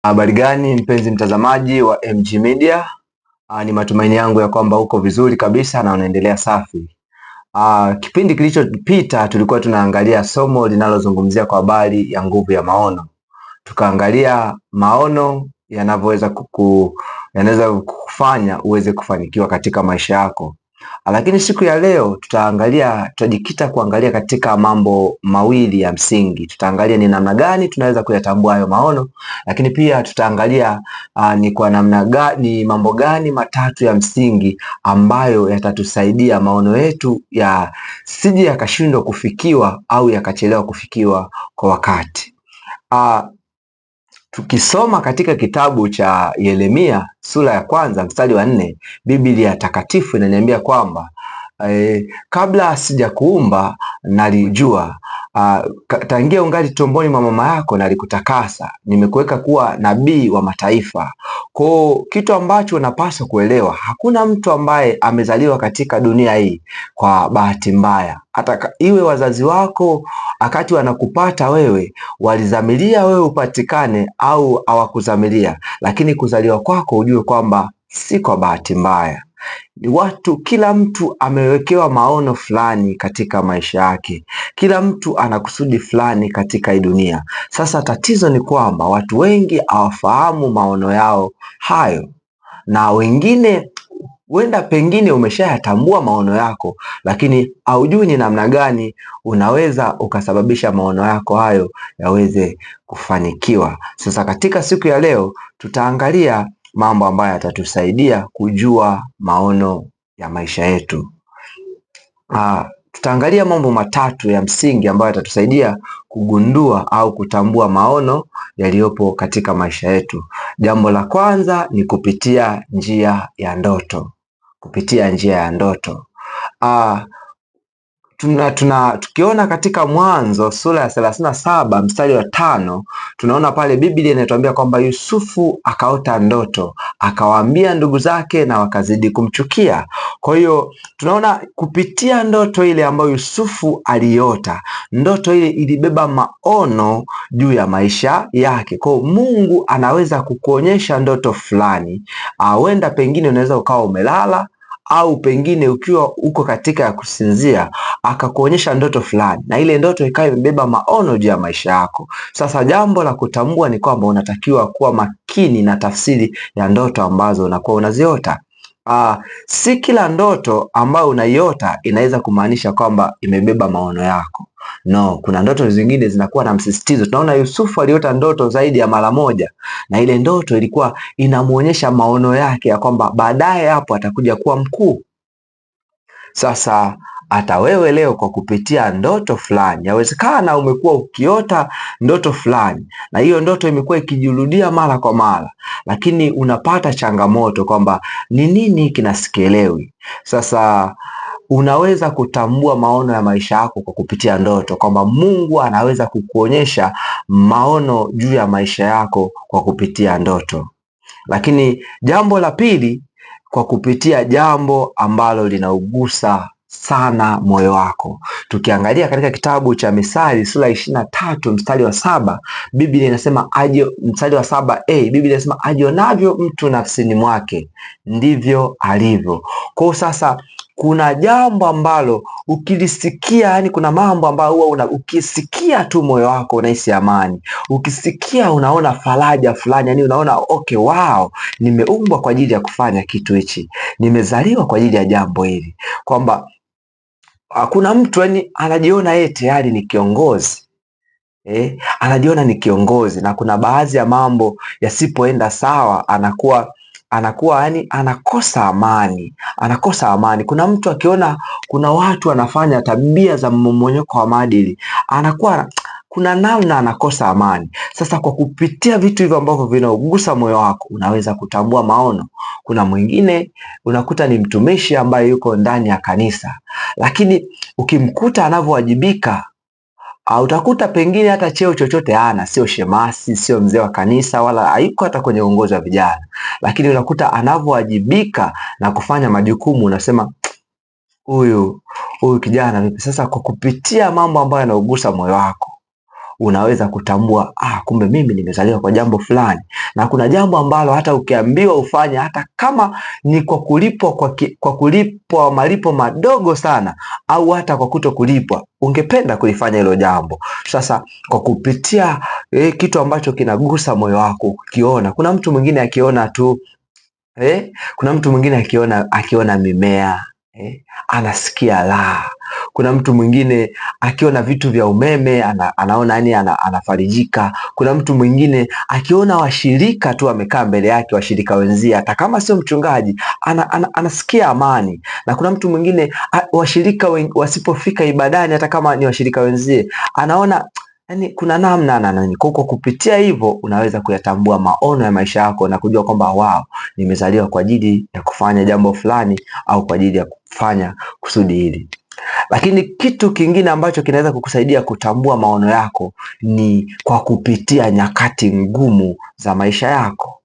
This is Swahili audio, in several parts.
Habari gani mpenzi mtazamaji wa MG Media? Ni matumaini yangu ya kwamba uko vizuri kabisa na unaendelea safi. Kipindi kilichopita tulikuwa tunaangalia somo linalozungumzia kwa habari ya nguvu ya maono. Tukaangalia maono yanaweza kukufanya uweze kufanikiwa katika maisha yako. Lakini siku ya leo tutajikita kuangalia katika mambo mawili ya msingi. Tutaangalia ni namna gani tunaweza kuyatambua hayo maono, lakini pia tutaangalia ni mambo gani matatu ya msingi ambayo yatatusaidia maono yetu yasije yakashindwa kufikiwa au yakachelewa kufikiwa kwa wakati. Tukisoma katika kitabu cha Yeremia sura ya 1 mstari wa 4, Biblia takatifu inaniambia kwamba kabla sijakuumba nalijua, tangia ungali tumboni mwa mama yako nalikutakasa, nimekuweka kuwa nabii wa mataifa. Kwa kitu ambacho unapaswa kuelewa, hakuna mtu ambaye amezaliwa katika dunia hii kwa bahati mbaya. Hata iwe wazazi wako wakati wanakupata wewe walizamilia wewe upatikane au hawakuzamilia, lakini kuzaliwa kwako ujue kwamba si kwa bahati mbaya. Kila mtu amewekewa maono fulani katika maisha yake. Kila mtu ana kusudi fulani katika hii dunia. Sasa tatizo ni kwamba watu wengi hawafahamu maono yao hayo, na wengine huenda pengine umeshayatambua maono yako, lakini haujui ni namna gani unaweza ukasababisha maono yako hayo yaweze kufanikiwa. Sasa katika siku ya leo tutaangalia mambo ambayo yatatusaidia kujua maono ya maisha yetu. Tutaangalia mambo matatu ya msingi ambayo yatatusaidia kugundua au kutambua maono yaliyopo katika maisha yetu. Jambo la kwanza ni kupitia njia ya ndoto. Kupitia njia ya ndoto. Tukiona katika Mwanzo sura ya 37 mstari wa 5, tunaona pale Biblia inatuambia kwamba Yusufu akaota ndoto, akawaambia ndugu zake na wakazidi kumchukia. Kwa hiyo tunaona kupitia ndoto ile ambayo Yusufu aliota, ndoto ile ilibeba maono juu ya maisha yake. Kwa hiyo Mungu anaweza kukuonyesha ndoto fulani, huenda pengine unaweza ukawa umelala au pengine ukiwa uko katika ya kusinzia akakuonyesha ndoto fulani, na ile ndoto ikawa imebeba maono juu ya maisha yako. Sasa jambo la kutambua ni kwamba unatakiwa kuwa makini na tafsiri ya ndoto ambazo unakuwa unaziota. Si kila ndoto ambayo unaiota inaweza kumaanisha kwamba imebeba maono yako. No, kuna ndoto zingine zinakuwa na msisitizo. Tunaona Yusufu aliota ndoto zaidi ya mara moja, na ile ndoto ilikuwa inamuonyesha maono yake ya kwamba baadaye hapo atakuja kuwa mkuu. Sasa hata wewe leo kwa kupitia ndoto fulani, yawezekana umekuwa ukiota ndoto fulani na hiyo ndoto imekuwa ikijirudia mara kwa mara, lakini unapata changamoto kwamba ni nini kinasikielewi. Sasa unaweza kutambua maono ya maisha yako kwa kupitia ndoto, kwamba Mungu anaweza kukuonyesha maono juu ya maisha yako kwa kupitia ndoto. Lakini jambo la pili, kwa kupitia jambo ambalo linaugusa sana moyo wako. Tukiangalia katika kitabu cha Misali sura 23 mstari wa 7, Biblia inasema mstari wa 7a, Biblia inasema ajionavyo mtu nafsini mwake ndivyo alivyo. Kwa sasa kuna jambo ambalo ukilisikia, yani kuna mambo ambayo huwa ukisikia tu moyo wako unahisi amani. Ukisikia unaona faraja fulani, yani unaona okay, wow, nimeumbwa kwa ajili ya kufanya kitu hichi. Nimezaliwa kwa ajili ya jambo hili. Kwamba kuna mtu yani anajiona yeye tayari ni kiongozi. Anajiona ni kiongozi, na kuna baadhi ya mambo yasipoenda sawa anakuwa yani anakosa amani. Kuna mtu akiona kuna watu wanafanya tabia za mmomonyoko wa maadili, kuna namna anakosa amani. Sasa kwa kupitia vitu hivyo ambavyo vinaugusa moyo wako unaweza kutambua maono. Kuna mwingine unakuta ni mtumishi ambaye yuko ndani ya kanisa, lakini ukimkuta anavyowajibika, utakuta pengine hata cheo chochote hana, sio shemasi, sio mzee wa kanisa, wala hayuko hata kwenye uongozi wa vijana, lakini unakuta anavyowajibika na kufanya majukumu, unasema huyu kijana vipi? Sasa kwa kupitia mambo ambayo yanaugusa moyo wako unaweza kutambua kumbe mimi nimezaliwa kwa jambo fulani. Na kuna jambo ambalo hata ukiambiwa ufanye, hata kama ni kwa kulipwa malipo madogo sana, au hata kwa kuto kulipwa, ungependa kulifanya hilo jambo. Sasa kwa kupitia kitu ambacho kinagusa moyo wako ukiona, kuna mtu mwingine akiona tu kuna mtu mwingine akiona mimea anasikia raha. Kuna mtu mwingine akiona vitu vya umeme anaona yani anafarijika. Kuna mtu mwingine akiona washirika tu wamekaa mbele yake, washirika wenzie, hata kama sio mchungaji, anasikia amani. Na kuna mtu mwingine washirika wasipofika ibadani, hata kama ni washirika wenzie, anaona yani kuna namna nani. Kwa kupitia hivyo unaweza kuyatambua maono ya maisha yako na kujua kwamba nimezaliwa kwa ajili ya kufanya jambo fulani, au kwa ajili ya kufanya kusudi hili. Lakini kitu kingine ambacho kinaweza kukusaidia kutambua maono yako ni kwa kupitia nyakati ngumu za maisha yako.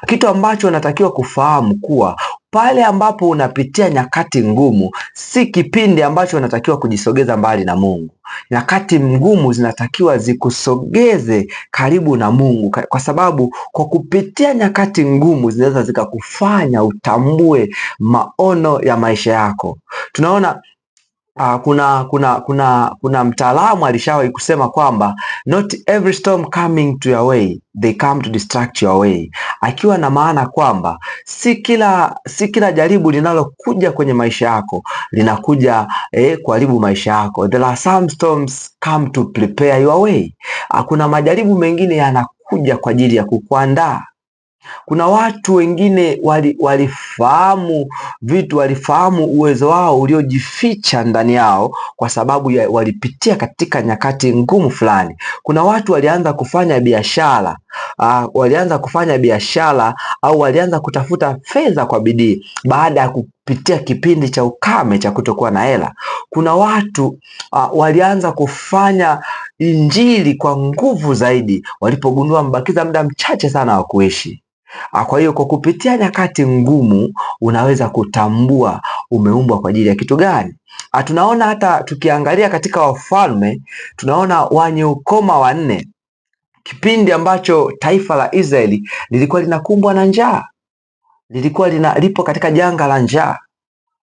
Kitu ambacho unatakiwa kufahamu kuwa pale ambapo unapitia nyakati ngumu, si kipindi ambacho unatakiwa kujisogeza mbali na Mungu. Nyakati ngumu zinatakiwa zikusogeze karibu na Mungu, kwa sababu kwa kupitia nyakati ngumu zinaweza zikakufanya utambue maono ya maisha yako. Tunaona kuna mtaalamu alishawahi kusema kwamba not every storm coming to your way they come to distract your way, akiwa na maana kwamba si kila jaribu linalokuja kwenye maisha yako linakuja kuharibu maisha yako. There are some storms come to prepare your way. Kuna majaribu mengine yanakuja kwa ajili ya kukuandaa. Kuna watu wengine walifahamu vitu, walifahamu uwezo wao uliojificha ndani yao kwa sababu walipitia katika nyakati ngumu fulani. Kuna watu walianza kufanya biashara, au walianza kutafuta fedha kwa bidii baada ya kupitia kipindi cha ukame cha kutokuwa na hela. Kuna watu walianza kufanya injili kwa nguvu zaidi walipogundua wamebakiza muda mchache sana wa kuishi. Kwa hiyo kwa kupitia nyakati ngumu unaweza kutambua umeumbwa kwa ajili ya kitu gani. Tunaona hata tukiangalia katika Wafalme, tunaona wenye ukoma 4, kipindi ambacho taifa la Israeli lilikuwa linakumbwa na njaa, lipo katika janga la njaa,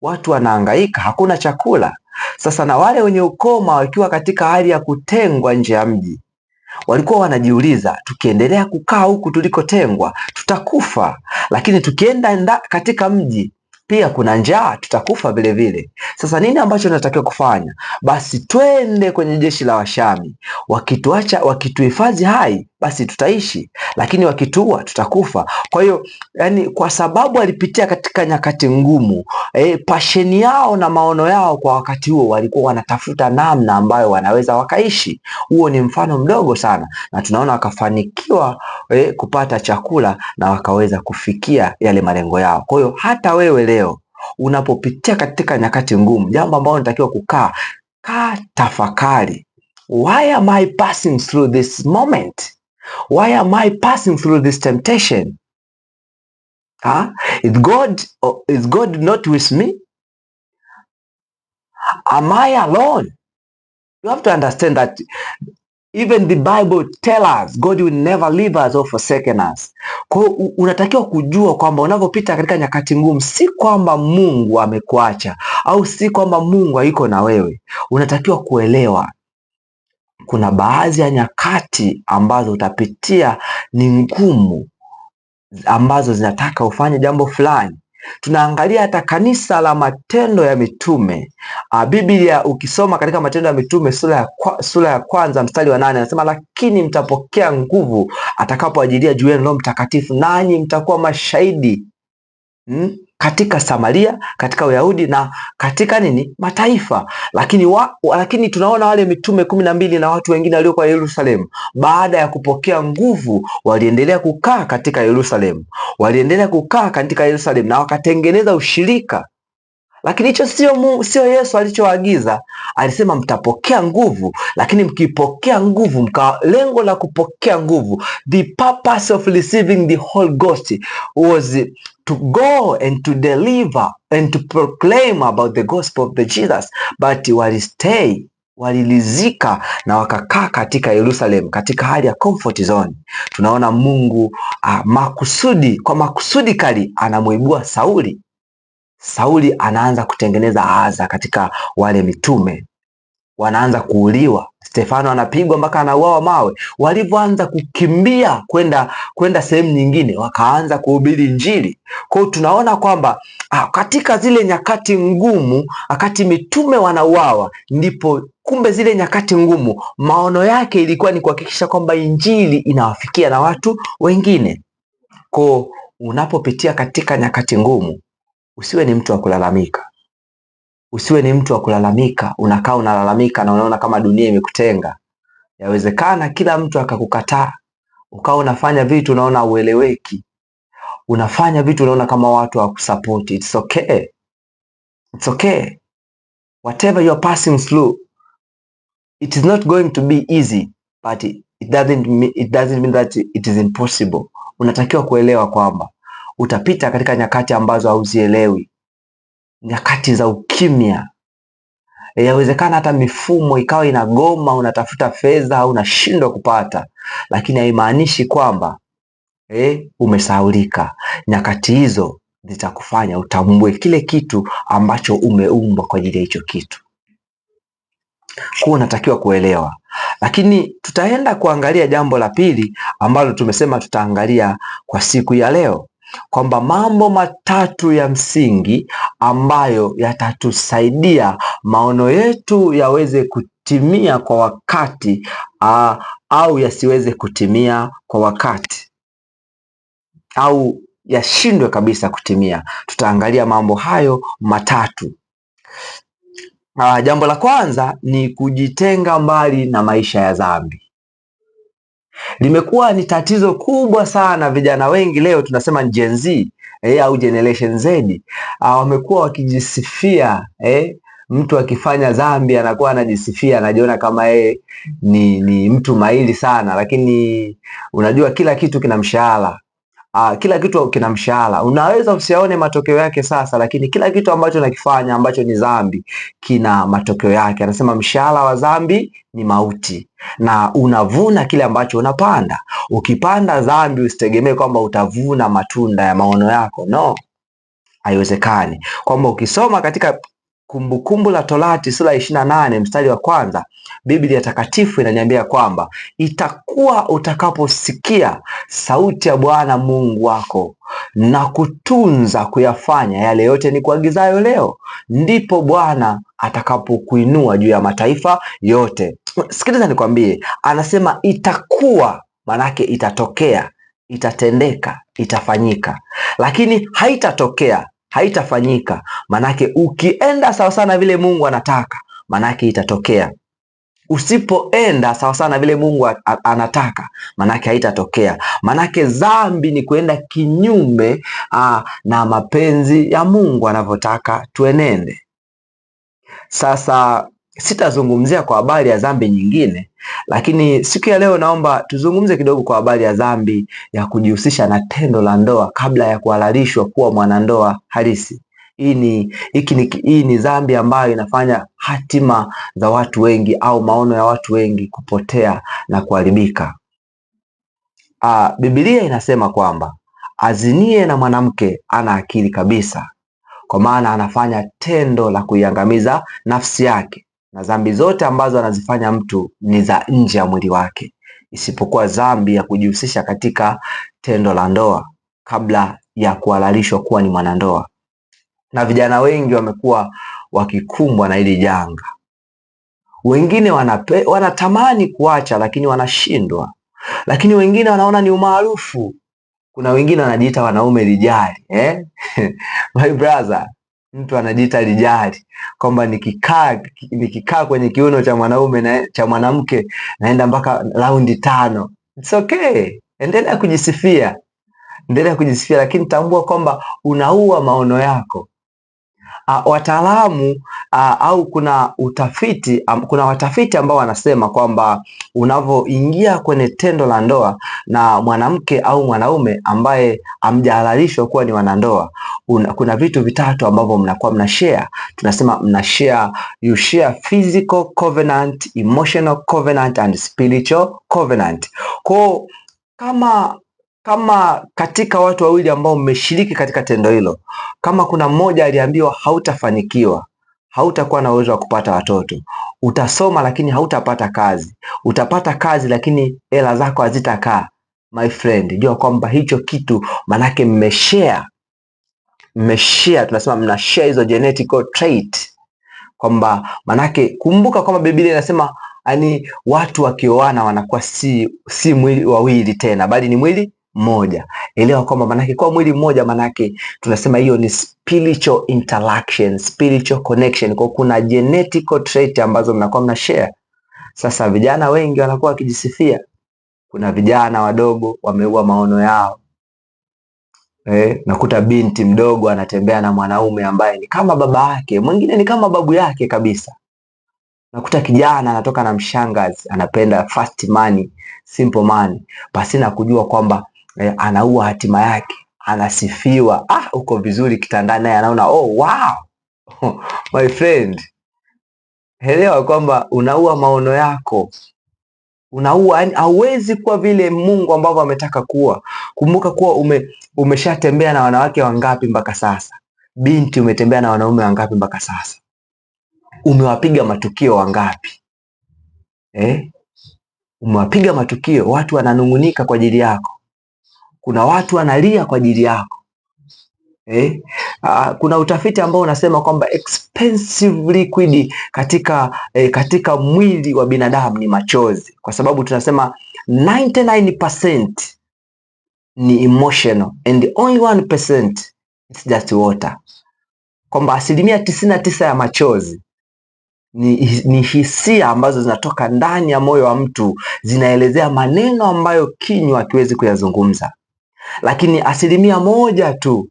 watu wanahangaika, hakuna chakula. Sasa na wale wenye ukoma wakiwa katika hali ya kutengwa nje ya mji, walikuwa wanajiuliza, tukiendelea kukaa huku tulikotengwa tutakufa, lakini tukienda katika mji pia kuna njaa, tutakufa vile vile. Sasa nini ambacho tunatakiwa kufanya? Basi twende kwenye jeshi la Washami. Wakituhifadhi hai basi tutaishi, lakini wakituua tutakufa. Kwa hiyo kwa sababu walipitia katika nyakati ngumu, pasheni yao na maono yao kwa wakati huo, walikuwa wanatafuta namna ambayo wanaweza wakaishi. Huo ni mfano mdogo sana, na tunaona wakafanikiwa kupata chakula na wakaweza kufikia yale malengo yao. Kwa hiyo hata wewe leo unapopitia katika nyakati ngumu, jambo ambalo unatakiwa kaa tafakari, why am I passing through this moment? Why am I passing through this temptation? Is God not with me? Am I alone? You have to understand that even the Bible tells us God will never leave us or forsake us. Kwa hiyo unatakiwa kujua kwamba unapopita katika nyakati ngumu, si kwamba Mungu amekuacha au si kwamba Mungu hayuko na wewe. Unatakiwa kuelewa kuna baadhi ya nyakati ambazo utapitia ni ngumu, ambazo zinataka ufanye jambo fulani. Tunaangalia hata kanisa la Matendo ya Mitume. Biblia ukisoma katika Matendo ya Mitume sura ya 1 mstari wa 8 anasema, lakini mtapokea nguvu atakapoajilia juu yenu Roho Mtakatifu, nanyi mtakuwa mashahidi katika Samaria, katika Uyahudi na katika mataifa. Lakini tunaona wale mitume 12 na watu wengine waliokuwa Yerusalemu, baada ya kupokea nguvu waliendelea kukaa katika Yerusalemu, na wakatengeneza ushirika. Lakini hicho sio Yesu alichoagiza. Alisema mtapokea nguvu, lakini mkipokea nguvu, lengo la kupokea nguvu, the purpose of receiving the Holy Ghost was to go and to deliver and to proclaim about the gospel of the Jesus, but walistay walilizika na wakakaa katika Yerusalemu katika hali ya comfort zone. Tunaona Mungu kwa makusudi kali anamuibua Sauli. Sauli anaanza kutengeneza adha katika wale mitume, wanaanza kuuliwa. Stefano anapigwa mpaka anauawa mawe. Walivyoanza kukimbia kwenda sehemu nyingine, wakaanza kuhubiri Injili. Kwa hiyo tunaona kwamba katika zile nyakati ngumu, wakati mitume wanauawa, ndipo kumbe zile nyakati ngumu maono yake ilikuwa ni kuhakikisha kwamba Injili inawafikia na watu wengine. Kwa unapopitia katika nyakati ngumu, usiwe ni mtu wa kulalamika. Usiwe ni mtu wa kulalamika, unakaa unalalamika na unaona kama dunia imekutenga. Yawezekana kila mtu akakukataa, ukawa unafanya vitu unaona ueleweki. Unafanya vitu unaona kama watu hawakusupport. It's okay. It's okay. Whatever you are passing through, it is not going to be easy, but it doesn't mean that it is impossible. Unatakiwa kuelewa kwamba utapita katika nyakati ambazo hauzielewi. Nyakati za ukimya. Yawezekana hata mifumo ikawa inagoma, unatafuta fedha au unashindwa kupata, lakini haimaanishi kwamba umesahaulika. Nyakati hizo zitakufanya utambue kile kitu ambacho umeumbwa kwa ajili ya hicho kitu. Kwa unatakiwa kuelewa. Lakini tutaenda kuangalia jambo la pili ambalo tumesema tutaangalia kwa siku ya leo, kwamba mambo matatu ya msingi ambayo yatatusaidia maono yetu yaweze kutimia kwa wakati au yasiweze kutimia kwa wakati au yashindwe kabisa kutimia. Tutaangalia mambo hayo matatu. Jambo la kwanza ni kujitenga mbali na maisha ya dhambi. Limekuwa ni tatizo kubwa sana. Vijana wengi leo tunasema Gen Z au Generation Z wamekuwa wakijisifia. Mtu akifanya dhambi anakuwa anajisifia, anajiona kama ni mtu mahiri sana, lakini unajua kila kitu kina mshahara. Kila kitu kina mshahara. Unaweza usione matokeo yake sasa, lakini kila kitu ambacho unakifanya ambacho ni dhambi kina matokeo yake. Anasema mshahara wa dhambi ni mauti, na unavuna kile ambacho unapanda. Ukipanda dhambi usitegemee kwamba utavuna matunda ya maono yako. No, haiwezekani. Kwamba ukisoma katika Kumbukumbu la Torati sura 28 mstari wa 1, Biblia takatifu inaniambia kwamba itakuwa utakaposikia sauti ya Bwana Mungu wako na kutunza kuyafanya yale yote ni kuagizayo leo, ndipo Bwana atakapokuinua juu ya mataifa yote. Sikiliza nikwambie, anasema itakuwa, manake itatokea, itatendeka, itafanyika. Lakini haitatokea, haitafanyika, manake ukienda sawa sana vile Mungu anataka, manake itatokea. Usipoenda sawa sana vile Mungu anataka, manake haitatokea. Manake dhambi ni kuenda kinyume na mapenzi ya Mungu anavyotaka tuenende. Sasa sitazungumzia kwa habari ya dhambi nyingine, lakini siku ya leo naomba tuzungumze kidogo kwa habari ya dhambi ya kujihusisha na tendo la ndoa kabla ya kuhalalishwa kuwa mwanandoa halisi. Hii ni dhambi ambayo inafanya hatima za watu wengi au maono ya watu wengi kupotea na kuharibika. Biblia inasema kwamba azinie na mwanamke ana akili kabisa, kwa maana anafanya tendo la kuiangamiza nafsi yake, na dhambi zote ambazo anazifanya mtu ni za nje ya mwili wake, isipokuwa dhambi ya kujihusisha katika tendo la ndoa kabla ya kuhalalishwa kuwa ni mwanandoa. Na vijana wengi wamekuwa wakikumbwa na hili janga. Wengine wanatamani kuacha lakini wanashindwa. Lakini wengine wanaona ni umaarufu. Kuna wengine wanajiita wanaume rijali, My brother, mtu anajiita rijali kwamba nikikaa kwenye kiuno cha mwanaume na cha mwanamke naenda mpaka raundi 5. It's okay. Endelea kujisifia. Lakini tambua kwamba unaua maono yako. Wataalamu au kuna watafiti ambao wanasema kwamba unavyoingia kwenye tendo la ndoa na mwanamke au mwanaume ambaye hamjahalalishwa kuwa ni wanandoa, kuna vitu vitatu ambavyo mnakuwa mnashare. Tunasema you share physical covenant, emotional covenant and spiritual covenant. Kwa kama katika watu wawili ambao mmeshiriki katika tendo hilo, kama kuna mmoja aliambiwa hautafanikiwa, hautakuwa na uwezo wa kupata watoto, utasoma lakini hautapata kazi, utapata kazi lakini hela zako hazitakaa, my friend, jua kwamba hicho kitu manake mmeshare, tunasema mnashare hizo genetical trait, kwamba manake kumbuka kwamba Biblia inasema yani watu wakioana wanakuwa si mwili wawili tena, bali ni mwili mmoja. Elewa kwamba manake kwa mwili mmoja, manake tunasema hiyo ni spiritual interaction, spiritual connection. Kwa kuna genetical trait ambazo mnakuwa mna share. Sasa vijana wengi wanakuwa wakijisifia. Kuna vijana wadogo wameua maono yao. Nakuta binti mdogo anatembea na mwanaume ambaye ni kama baba yake, mwingine ni kama babu yake kabisa. Nakuta kijana anatoka na mshangazi, anapenda fast money, simple money, pasina kujua kwamba anaua hatima yake, anasifiwa, uko vizuri kitandani, naye anaona wow my friend, elewa kwamba unaua maono yako, unaua, yani hauwezi kuwa vile Mungu ambavyo ametaka kuwa. Kumbuka kuwa umeshatembea na wanawake wangapi mpaka sasa? Binti, umetembea na wanaume wangapi mpaka sasa? Umewapiga matukio wangapi? Umewapiga matukio, watu wananungunika kwa ajili yako. Kuna watu wanalia kwa ajili yako. Kuna utafiti ambao unasema kwamba expensive liquid katika mwili wa binadamu ni machozi, kwa sababu tunasema 99% ni emotional and only 1% it's just water, kwamba 99% ya machozi ni hisia ambazo zinatoka ndani ya moyo wa mtu, zinaelezea maneno ambayo kinywa hakiwezi kuyazungumza, lakini 1% tu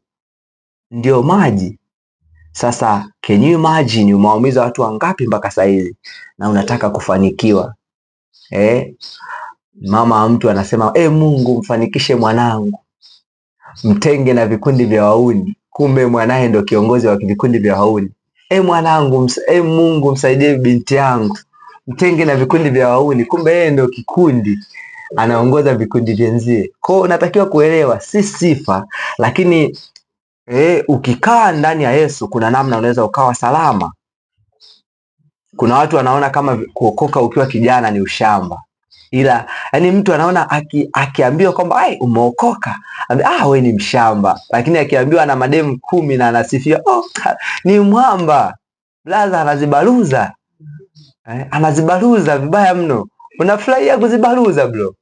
ndio maji. Sasa can you imagine umeumiza watu wangapi mpaka saizi na unataka kufanikiwa? Mama wa mtu anasema Mungu mfanikishe mwanangu, mtenge na vikundi vya wauni, kumbe mwanae ndio kiongozi wa vikundi vya wauni. Mwanangu, Mungu msaidie binti yangu, mtenge na vikundi vya wauni, kumbe yeye ndio kikundi, anaongoza vikundi vyenzie. Kwa unatakiwa kuelewa si sifa, lakini ukikaa ndani ya Yesu kuna namna unaweza ukawa salama. Kuna watu wanaona kama kuokoka ukiwa kijana ni ushamba, ila yani mtu anaona akiambiwa kwamba umeokoka, wewe ni mshamba, lakini akiambiwa ana mademu 10 na anasifia, ni mwamba, blaza anazibaruza vibaya mno, unafurahia kuzibaruza bro.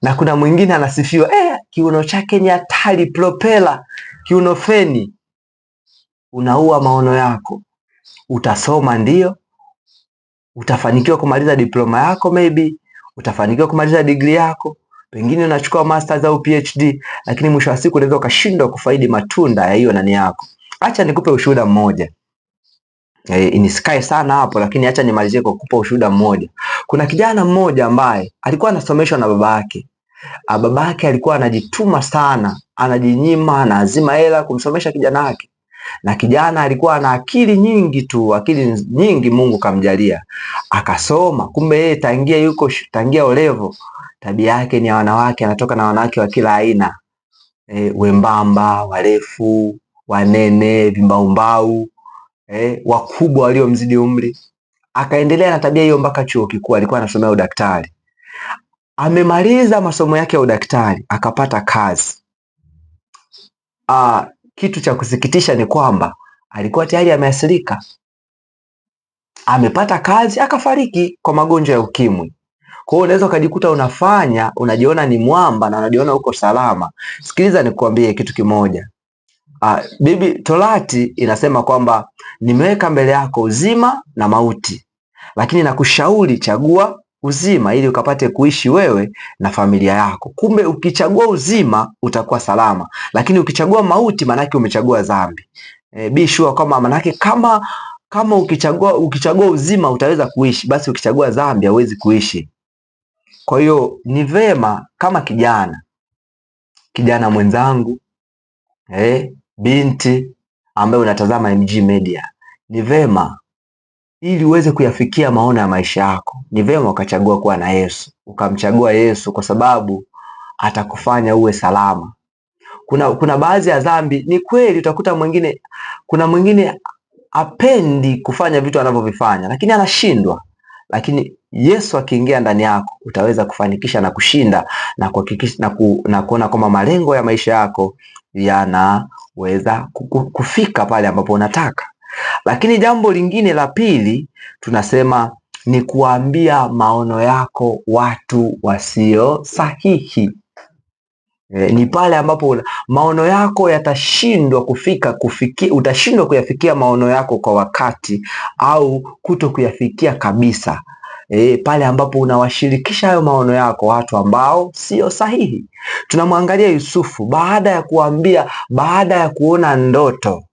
Na kuna mwingine anasifiwa, kiuno chake ni hatari, propela, kiuno feni. Unaua maono yako. Utasoma ndio, utafanikiwa kumaliza diploma yako, maybe utafanikiwa kumaliza degree yako, pengine unachukua masters au PhD, lakini mwisho wa siku unaweza ukashindwa kufaidi matunda ya hiyo nani yako. Acha nikupe ushuhuda mmoja. Inisikae sana hapo, lakini acha nimalizie kwa kukupa ushuhuda mmoja. Kuna kijana mmoja ambaye alikuwa anasomeshwa na baba yake. Baba yake alikuwa anajituma sana, anajinyima, anaazima hela kumsomesha kijana wake. Na kijana alikuwa ana akili nyingi Mungu kamjalia. Akasoma, kumbe yeye tangia olevo, tabia yake ni ya wanawake, anatoka na wanawake wa kila aina. Wembamba, warefu, wanene, vimbaumbau, wakubwa waliomzidi umri. Akaendelea na tabia hiyo mpaka chuo kikuu, alikuwa anasomea udaktari. Amemaliza masomo yake ya udaktari, akapata kazi. Kitu cha kusikitisha ni kwamba alikuwa tayari ameathirika. Amepata kazi, akafariki kwa magonjwa ya ukimwi. Kwa hiyo unaweza ukajikuta unajiona ni mwamba na unajiona uko salama. Sikiliza nikuambie kitu kimoja. Torati inasema kwamba nimeweka mbele yako uzima na mauti, lakini nakushauri chagua uzima ili ukapate kuishi wewe na familia yako. Kumbe ukichagua uzima utakuwa salama, lakini ukichagua mauti manake umechagua dhambi. Be sure kama manake kama ukichagua uzima utaweza kuishi, basi ukichagua dhambi hauwezi kuishi. Kwa hiyo ni vema kama kijana mwenzangu, binti ambaye unatazama MG Media, ni vema ili uweze kuyafikia maono ya maisha yako, ni vema ukachagua kuwa na Yesu, ukamchagua Yesu kwa sababu atakufanya uwe salama. Kuna baadhi ya dhambi ni kweli utakuta kuna mwingine apendi kufanya vitu anavyovifanya, lakini anashindwa. Lakini Yesu akiingia ndani yako utaweza kufanikisha na kushinda na kuhakikisha na kuona kwamba malengo ya maisha yako yanaweza kufika pale ambapo unataka. Lakini jambo lingine la pili tunasema ni kuambia maono yako watu wasio sahihi. Ni pale ambapo maono yako yatashindwa utashindwa kuyafikia maono yako kwa wakati au kuto kuyafikia kabisa. Pale ambapo unawashirikisha hayo maono yako watu ambao sio sahihi. Tunamwangalia Yusufu baada ya kuona ndoto.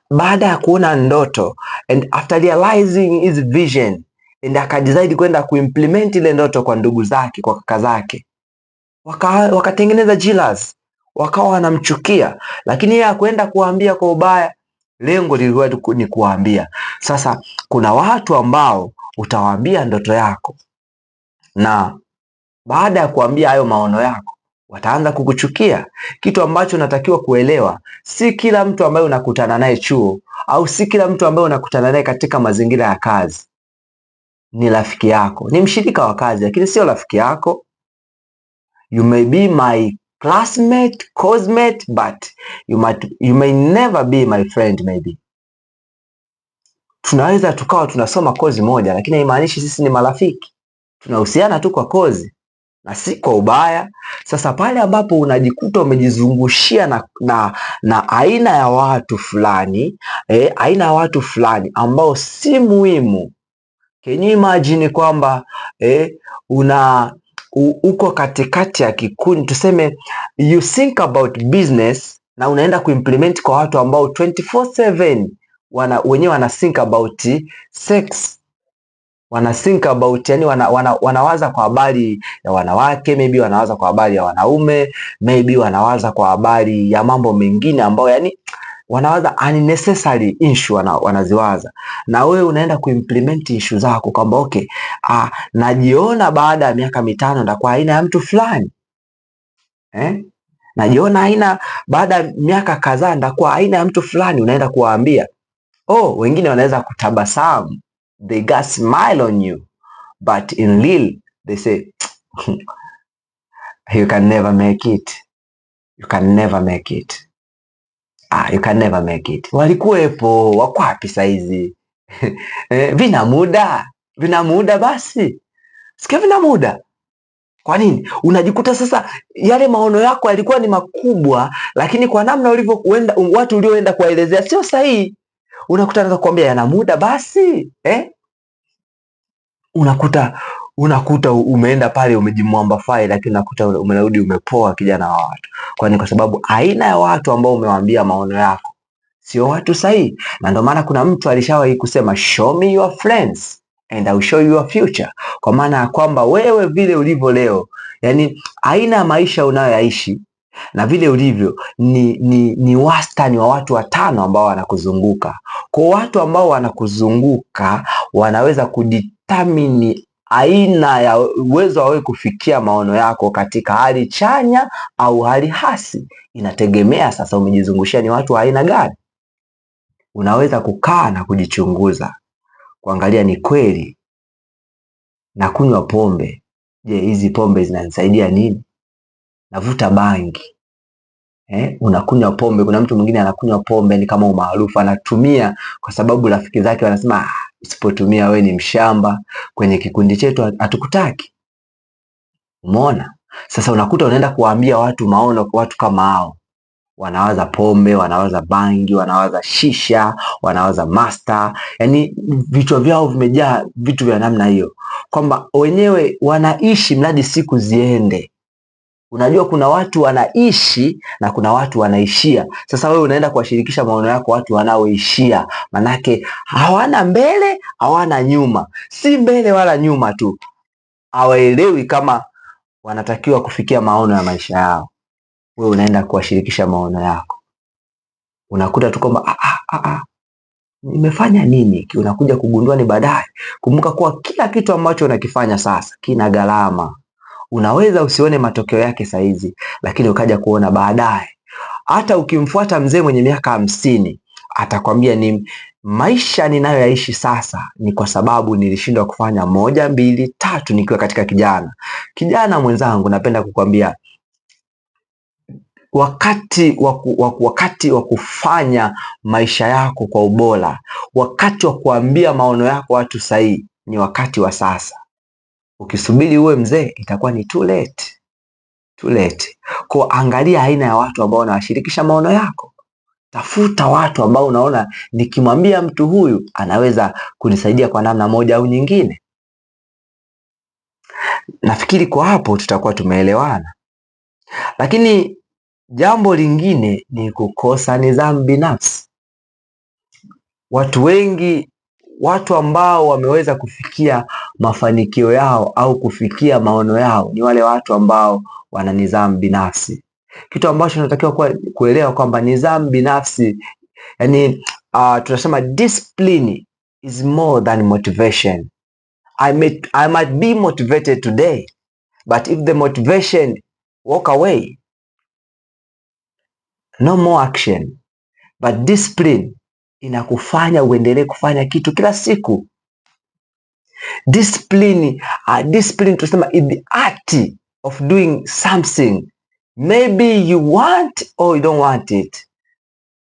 Baada ya kuona ndoto and after realizing his vision and akadecide kwenda kuimplement ile ndoto kwa ndugu zake, kwa kaka zake, wakatengeneza jealous, wakawa wanamchukia, lakini yeye hakwenda kuambia kwa ubaya. Lengo lilikuwa ni kuambia. Sasa kuna watu ambao utawaambia ndoto yako, na baada ya kuambia hayo maono yako wataanza kukuchukia. Kitu ambacho unatakiwa kuelewa, si kila mtu ambaye unakutana naye chuo au si kila mtu ambaye unakutana naye katika mazingira ya kazi ni rafiki yako. Ni mshirika wa kazi, lakini sio rafiki yako. You may be my classmate, coursemate, but you may never be my friend. Maybe tunaweza tukawa tunasoma kozi moja, lakini haimaanishi sisi ni marafiki. Tunahusiana tu kwa kozi na si kwa ubaya. Sasa pale ambapo unajikuta umejizungushia na aina ya watu fulani, aina ya watu fulani ambao si muhimu. Can you imagine kwamba uko katikati ya kikundi, tuseme you think about business na unaenda kuimplement kwa watu ambao 24/7 wenyewe wana think about sex, wana think about, yani wanawaza kwa habari ya wanawake, maybe wanawaza kwa habari ya wanaume, maybe wanawaza kwa habari ya mambo mengine ambayo yani wanawaza unnecessary issue wanaziwaza, na wewe unaenda kuimplement issue zako kwamba okay, najiona baada ya miaka 5 ndakuwa aina ya mtu fulani, najiona baada ya miaka kadhaa ndakuwa aina ya mtu fulani. Unaenda kuwaambia, wengine wanaweza kutabasamu, they got smile on you, but in real they say you can never make it, you can never make it. You can never make it. Walikuwepo, wako wapi saizi? Vina muda basi. Sikia, vina muda. Kwa nini? Unajikuta sasa yale maono yako yalikuwa ni makubwa, lakini kwa namna ulivyoenda, watu ulioenda kuwaelezea sio sahihi. Unakuta anaweza kuambia yana muda basi, Unakuta umeenda pale umejimwamba fai, lakini unakuta umerudi umepoa kijana wa watu. Kwani kwa sababu aina ya watu ambao umewaambia maono yako sio watu sahihi. Na ndio maana kuna mtu alishawahi kusema show me your friends and I will show you your future. Kwa maana ya kwamba wewe vile ulivyo leo, yani aina ya maisha unayoyaishi na vile ulivyo ni wastani wa watu 5 ambao wanakuzunguka. Kwa watu ambao wanakuzunguka wanaweza kudetermine aina ya uwezo wa wewe kufikia maono yako katika hali chanya au hali hasi. Inategemea sasa umejizungushia ni watu wa aina gani. Unaweza kukaa na kujichunguza, kuangalia ni kweli na kunywa pombe. Je, hizi pombe zinanisaidia nini? Navuta bangi. Unakunywa pombe. Kuna mtu mwingine anakunywa pombe ni kama umaarufu, anatumia kwa sababu rafiki zake wanasema usipotumia we ni mshamba, kwenye kikundi chetu hatukutaki. Umeona? Sasa unakuta unaenda kuwaambia watu maono kwa watu kama hao. Wanawaza pombe, wanawaza bangi, wanawaza shisha, wanawaza master. Yani vichwa vyao vimejaa vitu vya namna hiyo, kwamba wenyewe wanaishi mradi siku ziende. Unajua kuna watu wanaishi na kuna watu wanaishia. Sasa wewe unaenda kuwashirikisha maono yako watu wanaoishia, manake hawana mbele, hawana nyuma, si mbele wala nyuma tu, hawaelewi kama wanatakiwa kufikia maono ya maisha yao. Wewe unaenda kuwashirikisha maono yako, unakuta tu kwamba nimefanya nini? Unakuja kugundua ni baadaye. Kumbuka kuwa kila kitu ambacho unakifanya sasa kina gharama. Unaweza usione matokeo yake saizi, lakini ukaja kuona baadaye. Hata ukimfuata mzee mwenye miaka 50 atakwambia ni maisha ninayoyaishi sasa ni kwa sababu nilishindwa kufanya 1, 2, 3 nikiwa katika kijana. Kijana mwenzangu, napenda kukwambia wakati wa kufanya maisha yako kwa ubora, wakati wa kuambia maono yako watu sahihi ni wakati wa sasa. Ukisubiri uwe mzee itakuwa ni too late. Too late. Kwa angalia aina ya watu ambao wanawashirikisha maono yako. Tafuta watu ambao unaona nikimwambia mtu huyu anaweza kunisaidia kwa namna moja au nyingine. Nafikiri kwa hapo tutakuwa tumeelewana. Lakini jambo lingine ni kukosa nidhamu binafsi. Watu wengi, watu ambao wameweza kufikia mafanikio yao au kufikia maono yao ni wale watu ambao wana nidhamu binafsi. Kitu ambacho tunatakiwa kuelewa kwamba nidhamu binafsi, yani tunasema discipline is more than motivation. I might be motivated today, but if the motivation walk away, no more action. But discipline inakufanya uendelee kufanya kitu kila siku. Discipline tunasema is the art of doing something. Maybe you want or you don't want it,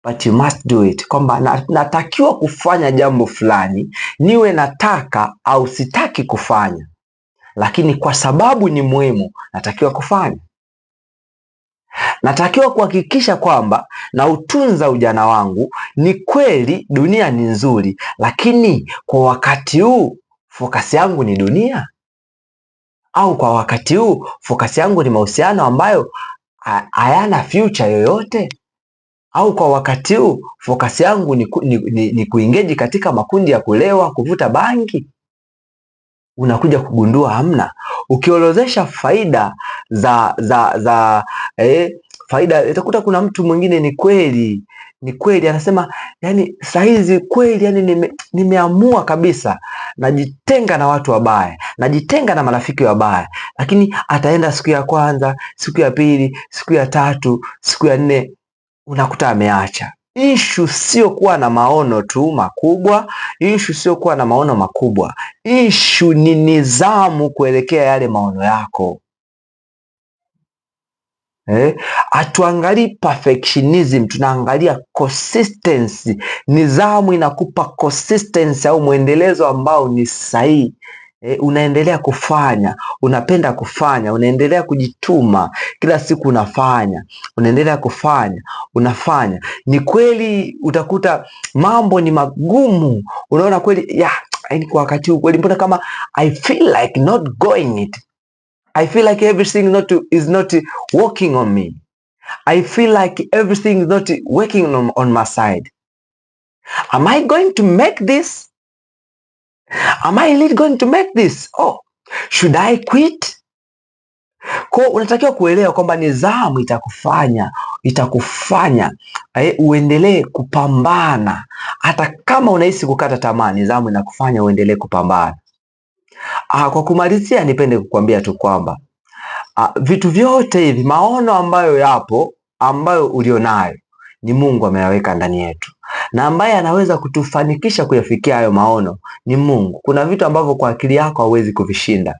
but you must do it. Kwamba natakiwa kufanya jambo fulani, niwe nataka au sitaki kufanya, lakini kwa sababu ni muhimu natakiwa kufanya. Natakiwa kuhakikisha kwamba na utunza ujana wangu. Ni kweli dunia ni nzuri, lakini kwa wakati huu fokasi yangu ni dunia, au kwa wakati huu fokasi yangu ni mahusiano ambayo hayana future yoyote, au kwa wakati huu fokasi yangu ni kuingeji katika makundi ya kulewa, kuvuta bangi. Unakuja kugundua hamna. Ukiorodhesha faida faida, utakuta kuna mtu mwingine ni kweli anasema yani saizi kweli yani nimeamua kabisa najitenga na watu wabaya, najitenga na marafiki wabaya, lakini ataenda siku ya kwanza, siku ya pili, siku ya tatu, siku ya 4 unakuta ameacha. Issue sio kuwa na maono tu makubwa, issue sio kuwa na maono makubwa, issue ni nidhamu kuelekea yale maono yako. Hatuangalii perfectionism, tunaangalia consistency. Nidhamu inakupa consistency au mwendelezo ambao ni sahihi. Unaendelea kufanya, unapenda kufanya, unaendelea kujituma, kila siku unafanya, unaendelea kufanya, unafanya. Ni kweli utakuta mambo ni magumu, unaona kweli kwa wakati huu kweli mbona kama I feel like not going it. I feel like everything is not working on me. I feel like everything is not working on my side. Am I going to make this? Am I really going to make this? Should I quit? Kwa unatakiwa kuelewa kwamba nidhamu itakufanya uendelee kupambana. Hata kama unahisi kukata tamaa, nidhamu inakufanya uendelee kupambana. Kwa kumalizia, nipende kukuambia tu kwamba vitu vyote hivi, maono ambayo yapo, ambayo ulionayo, ni Mungu ameyaweka ndani yetu, na ambaye anaweza kutufanikisha kuyafikia hayo maono ni Mungu. Kuna vitu ambavyo kwa akili yako hauwezi kuvishinda.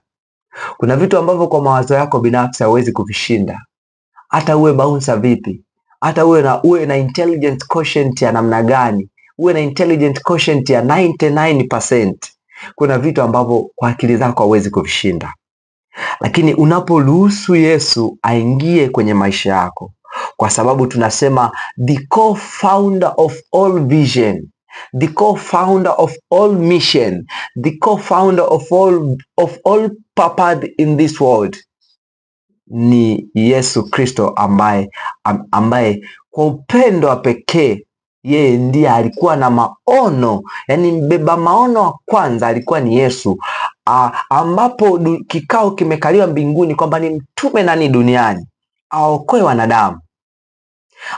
Kuna vitu ambavyo kwa mawazo yako binafsi hauwezi kuvishinda. Hata uwe bouncer vipi, hata uwe na intelligent quotient ya namna gani, uwe na intelligent quotient ya 99%, kuna vitu ambavyo kwa akili zako hauwezi kuvishinda. Lakini unaporuhusu Yesu aingie kwenye maisha yako, kwa sababu tunasema the co-founder of all vision, the co-founder of all mission, the co-founder of all purpose in this world ni Yesu Kristo ambaye kwa upendo wa pekee yeye ndiye alikuwa na maono, yani mbeba maono wa kwanza alikuwa ni Yesu, ambapo kikao kimekaliwa mbinguni kwamba ni mtume nani duniani aokoe wanadamu,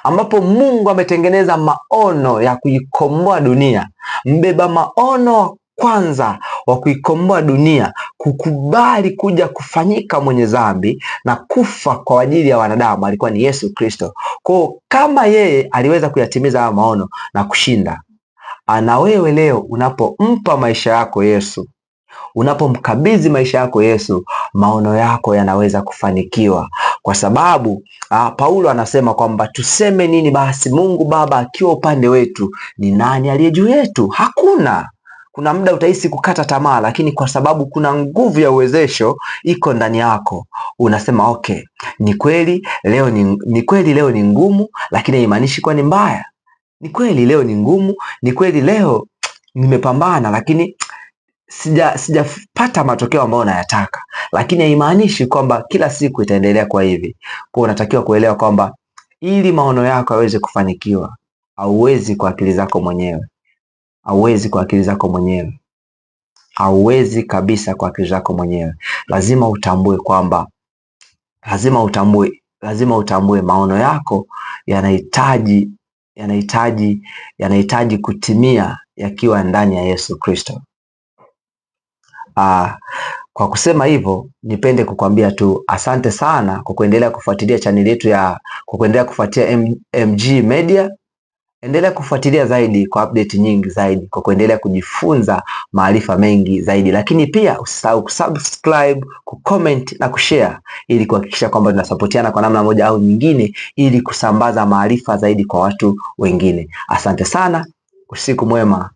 ambapo Mungu ametengeneza maono ya kuikomboa dunia. Mbeba maono wa kwanza wa kuikomboa dunia, kukubali kuja kufanyika mwenye dhambi na kufa kwa ajili ya wanadamu alikuwa ni Yesu Kristo. Kwa kama yeye aliweza kuyatimiza haya maono na kushinda, na wewe leo unapompa maisha yako Yesu, unapomkabidhi maisha yako Yesu, maono yako yanaweza kufanikiwa, kwa sababu Paulo anasema kwamba tuseme nini basi? Mungu Baba akiwa upande wetu, ni nani aliye juu yetu? Hakuna. Kuna muda utahisi kukata tamaa, lakini kwa sababu kuna nguvu ya uwezesho iko ndani yako, unasema okay, ni kweli leo ni ngumu, lakini haimaanishi kuwa ni mbaya. Ni kweli leo ni ngumu, ni kweli leo nimepambana, lakini sijapata matokeo ambayo nayataka, lakini haimaanishi kwamba kila siku itaendelea kwa hivi. Kwa unatakiwa kuelewa kwamba ili maono yako yaweze kufanikiwa, hauwezi kwa akili zako mwenyewe, hauwezi kabisa kwa akili zako mwenyewe. Lazima utambue kwamba lazima utambue maono yako yanahitaji kutimia yakiwa ndani ya Yesu Kristo. Kwa kusema hivyo, nipende kukwambia tu asante sana kwa kuendelea kufuatilia channel yetu kwa kuendelea kufuatilia MG Media. Endelea kufuatilia zaidi kwa update nyingi zaidi, kwa kuendelea kujifunza maarifa mengi zaidi, lakini pia usisahau kusubscribe, kucomment na kushare ili kuhakikisha kwamba tunasapotiana kwa namna moja au nyingine ili kusambaza maarifa zaidi kwa watu wengine. Asante sana, usiku mwema.